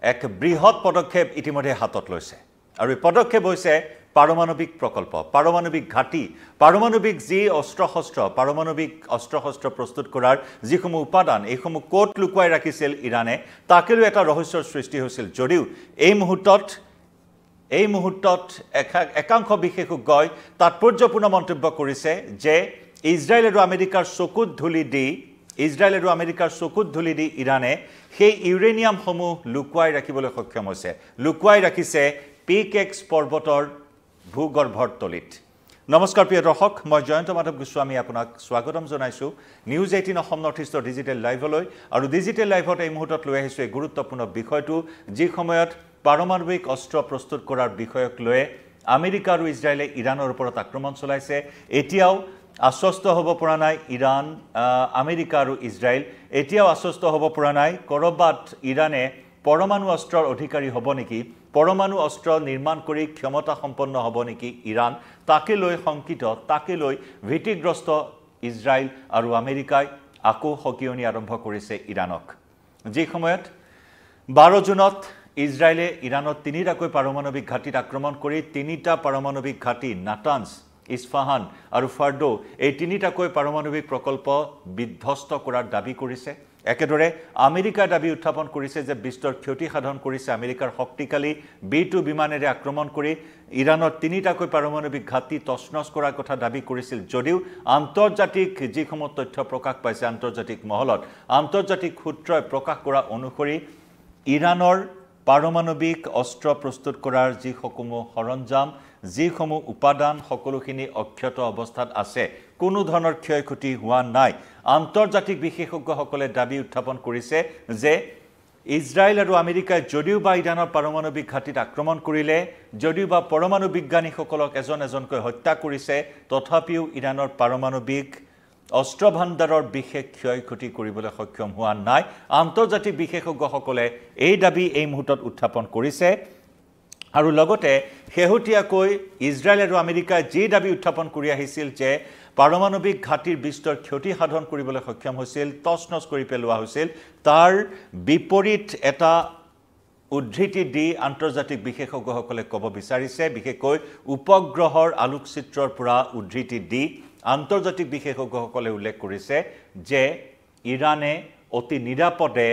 এক বৃহৎ পদক্ষেপ ইতিমধ্যে হাতত লৈছে আৰু এই পদক্ষেপ হৈছে পাৰমাণৱিক প্ৰকল্প পাৰমাণৱিক ঘাটি পাৰমাণৱিক যি পাৰমাণৱিক অস্ত্ৰ প্ৰস্তুত কৰাৰ যিসমূহ উপাদান এইসমূহ কোট লুকুৱাই ৰাখিছিল ইৰানে তাকেলৈ এটা ৰহস্যৰ সৃষ্টি হৈছিল যদিও এই মুহূৰ্তত একাংশ বিশেষজ্ঞই তাৎপৰ্যপূৰ্ণ মন্তব্য কৰিছে যে ইজৰাইল আৰু আমেৰিকাৰ চকুত ধুলি দি ইৰানে সেই ইউৰেনিয়ামসমূহ লুকুৱাই ৰাখিবলৈ সক্ষম হৈছে লুকুৱাই ৰাখিছে PKX পৰ্বতৰ ভূগৰ্ভৰ তলিত নমস্কাৰ প্ৰিয় দৰ্শক মই জয়ন্ত মাধৱ গোস্বামী আপোনাক স্বাগতম জনাইছো নিউজ 18 অসম নৰ্থ ইষ্টৰ ডিজিটেল লাইভলৈ আৰু ডিজিটেল লাইভত এই মুহূৰ্তত লৈ আহিছো এই গুৰুত্বপূৰ্ণ বিষয়টো যি সময়ত পাৰমাণৱিক অস্ত্ৰ প্ৰস্তুত কৰাৰ বিষয়ক লৈ আমেৰিকা আৰু ইজৰাইলে ইৰানৰ ওপৰত আক্ৰমণ চলাইছে এতিয়াও আশ্বস্ত হ'ব পৰা নাই ইৰাণ আমেৰিকা আৰু ইজৰাইল এতিয়াও আশ্বস্ত হ'ব পৰা নাই কৰবাত ইৰানে পৰমাণু অস্ত্ৰৰ অধিকাৰী হ'ব নেকি পৰমাণু অস্ত্ৰ নিৰ্মাণ কৰি ক্ষমতা সম্পন্ন হ'ব নেকি ইৰাণ তাকে লৈ শংকিত তাকে লৈ ভীতিগ্ৰস্ত ইজৰাইল আৰু আমেৰিকাই আকৌ হকিয়নি আৰম্ভ কৰিছে ইৰাণক যি সময়ত 12 জুনত ইজৰাইলে ইৰাণত তিনিটাকৈ পাৰমাণৱিক ঘাটিত আক্ৰমণ কৰি তিনিটা পাৰমাণৱিক ঘাটি নাটানছ ইছফাহান আৰু ফাৰ্ডো এই তিনিটাকৈ পাৰমাণৱিক প্ৰকল্প বিধ্বস্ত কৰাৰ দাবী কৰিছে একেদৰে আমেৰিকাৰ দাবী উত্থাপন কৰিছে যে বিস্তৰ ক্ষতি সাধন কৰিছে আমেৰিকাৰ শক্তিশালী B2 বিমানেৰে আক্ৰমণ কৰি ইৰাণৰ তিনিটাকৈ পাৰমাণৱিক ঘাটি তছনছ কৰাৰ কথা দাবী কৰিছিল যদিও আন্তৰ্জাতিক যিসমূহ তথ্য প্ৰকাশ পাইছে আন্তৰ্জাতিক মহলত আন্তৰ্জাতিক সূত্ৰই প্ৰকাশ কৰা অনুসৰি ইৰাণৰ পাৰমাণৱিক অস্ত্ৰ প্ৰস্তুত কৰাৰ যিসমূহ সৰঞ্জাম যিসমূহ উপাদান সকলোখিনি অক্ষত অৱস্থাত আছে কোনো ধৰণৰ ক্ষয়ক্ষতি হোৱা নাই আন্তৰ্জাতিক বিশেষজ্ঞসকলে দাবী উত্থাপন কৰিছে যে ইজৰাইল আৰু আমেৰিকাই যদিও বা ইৰাণৰ পাৰমাণৱিক ঘাটিত আক্ৰমণ কৰিলে যদিও বা পৰমাণু বিজ্ঞানীসকলক এজনকৈ হত্যা কৰিছে তথাপিও ইৰাণৰ পাৰমাণৱিক অস্ত্ৰ ভাণ্ডাৰৰ বিশেষ ক্ষয়ক্ষতি কৰিবলৈ সক্ষম হোৱা নাই আন্তৰ্জাতিক বিশেষজ্ঞসকলে এই দাবী এই মুহূৰ্তত উত্থাপন কৰিছে আৰু লগতে হেহতিয়াকৈ ইজৰাইল আৰু আমেৰিকাই যি দাবী উত্থাপন কৰি আহিছিল যে পাৰমাণৱিক ঘাটিৰ বিস্তৰ ক্ষতি সাধন কৰিবলৈ সক্ষম হৈছিল তছনছ কৰি পেলোৱা হৈছিল তাৰ বিপৰীত এটা উদ্ধৃতি দি আন্তৰ্জাতিক বিশেষজ্ঞসকলে ক'ব বিচাৰিছে বিশেষকৈ উপগ্ৰহৰ আলোকচিত্ৰৰ পৰা উদ্ধৃতি দি আন্তৰ্জাতিক বিশেষজ্ঞসকলে উল্লেখ কৰিছে যে ইৰানে অতি নিৰাপদে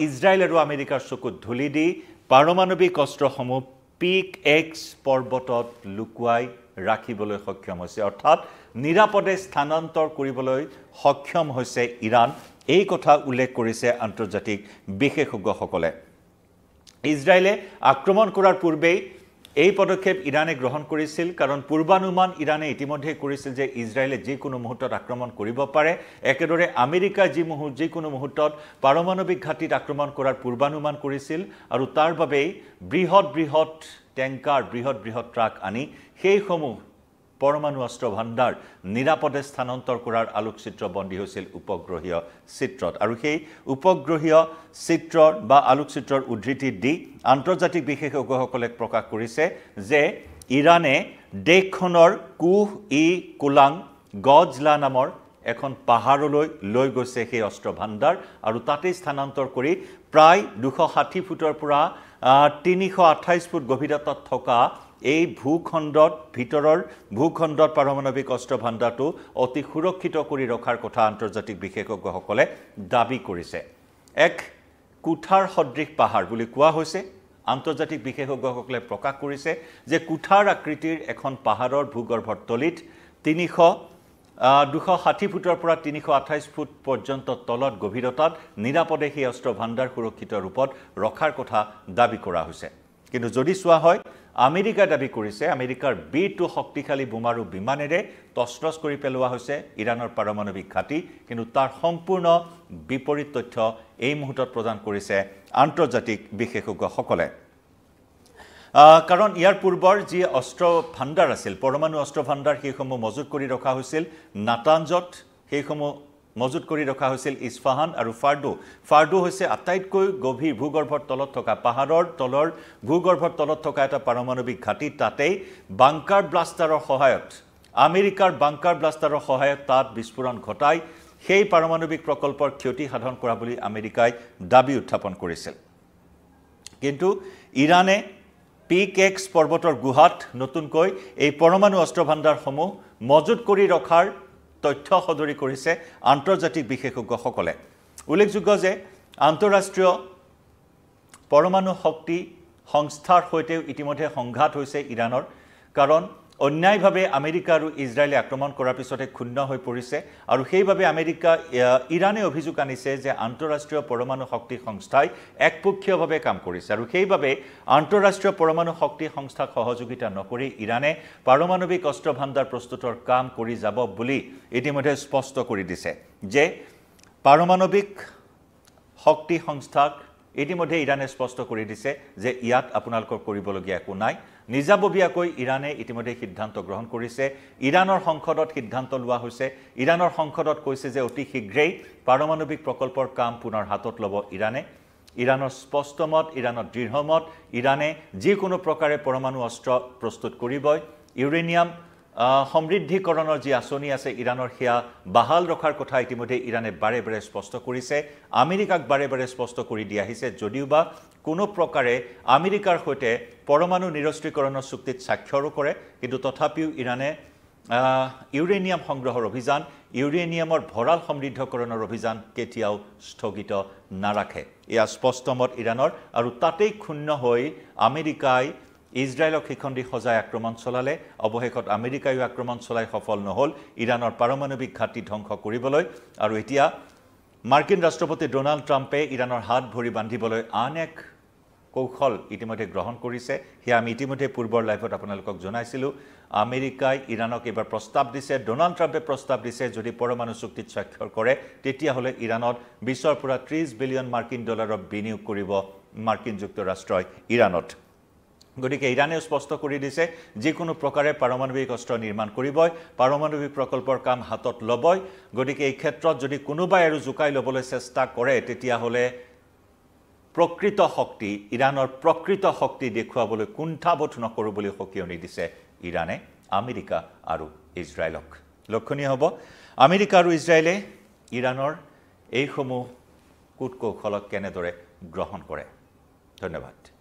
ইজৰাইল আৰু আমেৰিকাৰ চকুত ধুলি দি পাৰমাণৱিক অস্ত্ৰসমূহ PKX পৰ্বতত লুকুৱাই ৰাখিবলৈ সক্ষম হৈছে অৰ্থাৎ নিৰাপদে স্থানান্তৰ কৰিবলৈ সক্ষম হৈছে ইৰাণ এই কথা উল্লেখ কৰিছে আন্তৰ্জাতিক বিশেষজ্ঞসকলে ইজৰাইলে আক্ৰমণ কৰাৰ পূৰ্বে এই পদক্ষেপ ইৰানে গ্ৰহণ কৰিছিল কাৰণ পূৰ্বানুমান ইৰানে ইতিমধ্যে কৰিছিল যে ইজৰাইলে যিকোনো মুহূৰ্তত আক্ৰমণ কৰিব পাৰে একেদৰে আমেৰিকা যিকোনো মুহূৰ্তত পাৰমাণৱিক ঘাটিত আক্ৰমণ কৰাৰ পূৰ্বানুমান কৰিছিল আৰু তাৰ বাবে বৃহৎ টেংকাৰ বৃহৎ ট্ৰাক আনি সেইসমূহ পৰমাণু অস্ত্ৰ ভাণ্ডাৰ নিৰাপদে স্থানান্তৰ কৰাৰ আলোকচিত্ৰ বন্দী হৈছিল উপগ্ৰহীয় চিত্ৰত আৰু সেই উপগ্ৰহীয় চিত্ৰৰ বা আলোকচিত্ৰৰ উদ্ধৃতি দি আন্তৰ্জাতিক বিশেষজ্ঞসকলে প্ৰকাশ কৰিছে যে ইৰানে দেশখনৰ কুলাং গজলা নামৰ এখন পাহাৰলৈ লৈ গৈছে সেই অস্ত্ৰ ভাণ্ডাৰ আৰু তাতে স্থানান্তৰ কৰি প্ৰায় 260 ফুটৰ পৰা 328 ফুট গভীৰতাত থকা এই ভূখণ্ডত পাৰমাণৱিক অস্ত্ৰ ভাণ্ডাৰটো অতি সুৰক্ষিত কৰি ৰখাৰ কথা আন্তৰ্জাতিক বিশেষজ্ঞসকলে দাবী কৰিছে এক কুঠাৰ সদৃশ পাহাৰ বুলি কোৱা হৈছে আন্তৰ্জাতিক বিশেষজ্ঞসকলে প্ৰকাশ কৰিছে যে কুঠাৰ আকৃতিৰ এখন পাহাৰৰ ভূগৰ্ভৰ তলিত 260 ফুটৰ পৰা 328 ফুট পৰ্যন্ত তলত গভীৰতাত নিৰাপদে সেই অস্ত্ৰ ভাণ্ডাৰ সুৰক্ষিত ৰূপত ৰখাৰ কথা দাবী কৰা হৈছে কিন্তু যদি চোৱা হয় আমেৰিকা দাবী কৰিছে আমেৰিকাৰ B2 শক্তিশালী বোমাৰু বিমানেৰে তছনছ কৰি পেলোৱা হৈছে ইৰাণৰ পাৰমাণৱিক ঘাটি কিন্তু তাৰ সম্পূৰ্ণ বিপৰীত তথ্য এই মুহূৰ্তত প্ৰদান কৰিছে আন্তৰ্জাতিক বিশেষজ্ঞসকলে কাৰণ ইয়াৰ পূৰ্বৰ যি অস্ত্ৰ ভাণ্ডাৰ আছিল পৰমাণু অস্ত্ৰ ভাণ্ডাৰ সেইসমূহ মজুত কৰি ৰখা হৈছিল নাটানজত সেইসমূহ মজুত কৰি ৰখা হৈছিল ইছফাহান আৰু ফাৰ্ডো হৈছে আটাইতকৈ গভীৰ ভূগৰ্ভৰ তলত থকা পাহাৰৰ তলৰ ভূগৰ্ভৰ তলত থকা এটা পাৰমাণৱিক ঘাটি তাতেই বাংকাৰ ব্লাষ্টাৰৰ সহায়ত আমেৰিকাৰ বাংকাৰ ব্লাষ্টাৰৰ সহায়ত তাত বিস্ফোৰণ ঘটাই সেই পাৰমাণৱিক প্ৰকল্পৰ ক্ষতি সাধন কৰা বুলি আমেৰিকাই দাবী উত্থাপন কৰিছিল কিন্তু ইৰাণে PKX পৰ্বতৰ গুহাত নতুনকৈ এই পৰমাণু অস্ত্ৰ ভাণ্ডাৰসমূহ মজুত কৰি ৰখাৰ তথ্য সদৰি কৰিছে আন্তৰ্জাতিক বিশেষজ্ঞসকলে উল্লেখযোগ্য যে আন্তঃৰাষ্ট্ৰীয় পৰমাণু শক্তি সংস্থাৰ সৈতে ইতিমধ্যে সংঘাত হৈছে ইৰাণৰ কাৰণ অন্যায়ভাৱে আমেৰিকা আৰু ইজৰাইলে আক্ৰমণ কৰাৰ পিছতে ক্ষুণ্ণ হৈ পৰিছে আৰু সেইভাৱে ইৰাণে অভিযোগ আনিছে যে আন্তঃৰাষ্ট্ৰীয় পৰমাণু শক্তি সংস্থাই একপক্ষীয়ভাৱে কাম কৰিছে আৰু সেইভাৱে আন্তঃৰাষ্ট্ৰীয় পৰমাণু শক্তি সংস্থাক সহযোগিতা নকৰি ইৰাণে পাৰমাণৱিক অস্ত্ৰ ভাণ্ডাৰ প্ৰস্তুতৰ কাম কৰি যাব বুলি ইতিমধ্যে স্পষ্ট কৰি দিছে যে পাৰমাণৱিক শক্তি সংস্থাক ইতিমধ্যে ইৰাণে স্পষ্ট কৰি দিছে যে ইয়াত আপোনালোকৰ কৰিবলগীয়া একো নাই নিজাববীয়াকৈ ইৰাণে ইতিমধ্যে সিদ্ধান্ত গ্ৰহণ কৰিছে ইৰাণৰ সংসদত সিদ্ধান্ত লোৱা হৈছে ইৰাণৰ সংসদত কৈছে যে অতি শীঘ্ৰেই পাৰমাণৱিক প্ৰকল্পৰ কাম পুনৰ হাতত ল'ব ইৰাণৰ স্পষ্ট মত ইৰাণৰ দৃঢ় মত ইৰাণে যিকোনো প্ৰকাৰে পৰমাণু অস্ত্ৰ প্ৰস্তুত কৰিবই ইউৰেনিয়াম সমৃদ্ধিকৰণৰ যি আঁচনি আছে ইৰাণৰ সেয়া বাহাল ৰখাৰ কথা ইতিমধ্যে ইৰাণে বাৰে বাৰে স্পষ্ট কৰিছে আমেৰিকাক বাৰে বাৰে স্পষ্ট কৰি দিয়া হৈছে যদিওবা কোনো প্ৰকাৰে আমেৰিকাৰ সৈতে পৰমাণু নিৰস্ত্ৰীকৰণৰ চুক্তিত স্বাক্ষৰো কৰে কিন্তু তথাপিও ইৰাণে ইউৰেনিয়াম সংগ্ৰহৰ অভিযান ইউৰেনিয়ামৰ ভঁৰাল সমৃদ্ধকৰণৰ অভিযান কেতিয়াও স্থগিত নাৰাখে এয়া স্পষ্ট মত ইৰাণৰ আৰু তাতেই ক্ষুণ্ণ হৈ আমেৰিকাই ইজৰাইলক শিখণ্ডি সজাই আক্ৰমণ চলালে অৱশেষত আমেৰিকায়ো আক্ৰমণ চলাই সফল নহল ইৰাণৰ পাৰমাণৱিক ঘাটি ধ্বংস কৰিবলৈ আৰু এতিয়া মাৰ্কিন ৰাষ্ট্ৰপতি ডোনাল্ড ট্ৰাম্পে ইৰাণৰ হাত ভৰি বান্ধিবলৈ আন এক কৌশল ইতিমধ্যে গ্ৰহণ কৰিছে সেয়া আমি ইতিমধ্যে পূৰ্বৰ লাইভত আপোনালোকক জনাইছিলোঁ আমেৰিকাই ইৰাণক এবাৰ প্ৰস্তাৱ দিছে ডোনাল্ড ট্ৰাম্পে প্ৰস্তাৱ দিছে যদি পৰমাণু চুক্তিত স্বাক্ষৰ কৰে তেতিয়াহ'লে ইৰাণত 20 পৰা 30 বিলিয়ন মাৰ্কিন ডলাৰৰ বিনিয়োগ কৰিব মাৰ্কিন যুক্তৰাষ্ট্ৰই ইৰাণত গতিকে ইৰাণে স্পষ্ট কৰি দিছে যিকোনো প্ৰকাৰে পাৰমাণৱিক অস্ত্ৰ নিৰ্মাণ কৰিবই পাৰমাণৱিক প্ৰকল্পৰ কাম হাতত ল'বই গতিকে এই ক্ষেত্ৰত যদি কোনোবাই আৰু জুকাই ল'বলৈ চেষ্টা কৰে তেতিয়াহ'লে প্ৰকৃত শক্তি ইৰাণৰ প্ৰকৃত শক্তি দেখুৱাবলৈ কুণ্ঠাবোধ নকৰো বুলি সকিয়নি দিছে ইৰাণে আমেৰিকা আৰু ইজৰাইলক লক্ষণীয় হ'ব আমেৰিকা আৰু ইজৰাইলে ইৰাণৰ এইসমূহ কূটকৌশলক কেনেদৰে গ্ৰহণ কৰে ধন্যবাদ